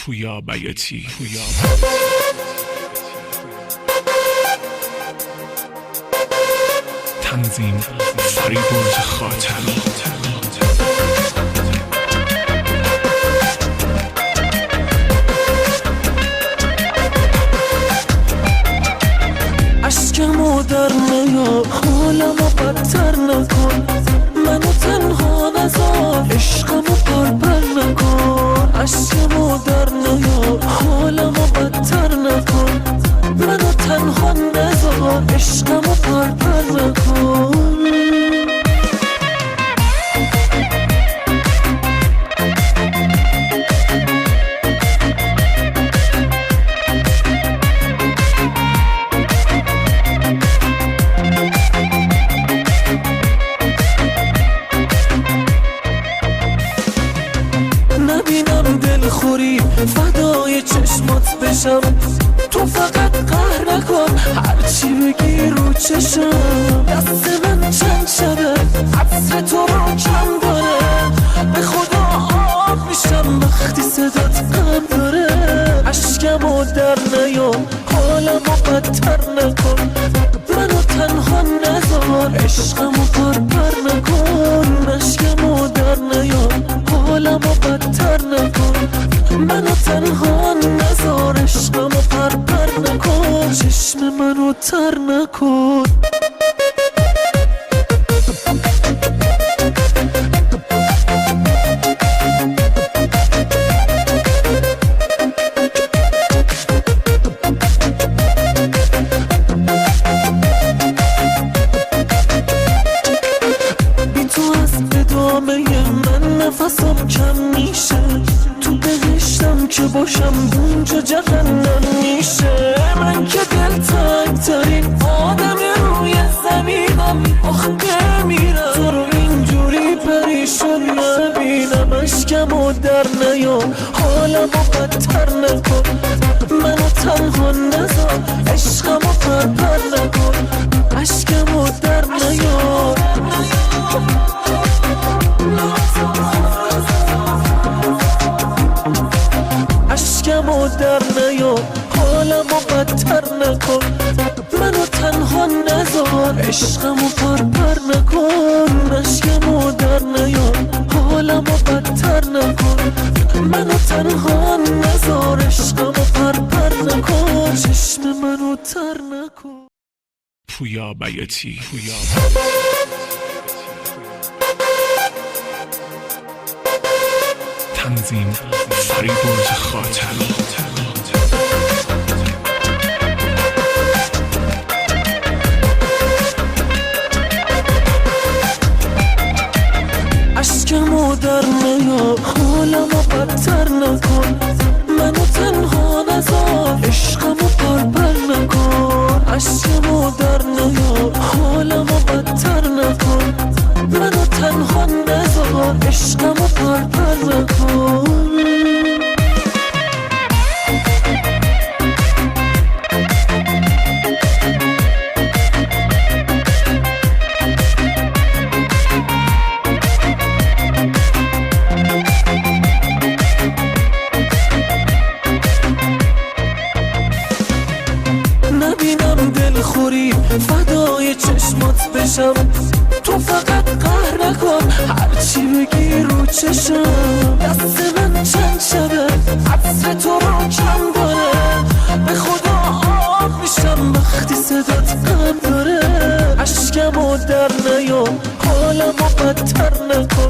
پویا بیاتی تنظیم فریبرز خاطر اشکمو در نیار حالمو بدتر نکن منو تنها نذار عشقمو پرپر نکن اشکمو در نیار حالمو بدتر نکن منو تنها نذار عشقمو پرپر نکن نبینم دلخوری فدای چشمات بشم تو فقط قهر نکن هرچی بگی رو چشم دست من چند شبه عطر تو رو کم داره به خدا آب میشم وقتی صدات غم داره اشکمو در نیار حالمو بدتر نکن منو تنها نذار عشقمو پرپر نکن اشکمو در نیار حالمو بدتر نکن منو تنها نذار عشقمو پرپر نکن چشم منو تر نکن بی تو از ادامه من نفسم کم میشه تو بهشتم که باشم اونجا جهنم میشه من که دلتنگ ترین آدم روی زمینم آخه بمیرم تو رو اینجوری پریشان نبینم اشکمو در نیار حالمو بدتر نکن منو تنها نذار عشقمو پرپر نکن اشکمو در نیار اشکمو در نیار حالمو بدتر نکن منو تنها نذار عشقمو پرپر نکن اشکمو در نیار حالمو بدتر نکن منو تنها نذار عشقمو پرپر نکن چشم منو تر نکن پویا بیاتی تنظیم فریبرز خاطر اشکمو در نیار حالمو بدتر نکن منو تنها نذار عشقمو پرپر نکن اشکمو در نیار حالمو بدتر نکن منو تنها نذار عشقمو پرپر نکن نبینم دلخوری فدای چشمات بشم تو فقط قهر نکن هرچی بگی رو چشم دست من چند شبه عطر تو رو کم داره به خدا آب میشم وقتی صدات غم داره اشکمو در نیار حالمو بدتر نکن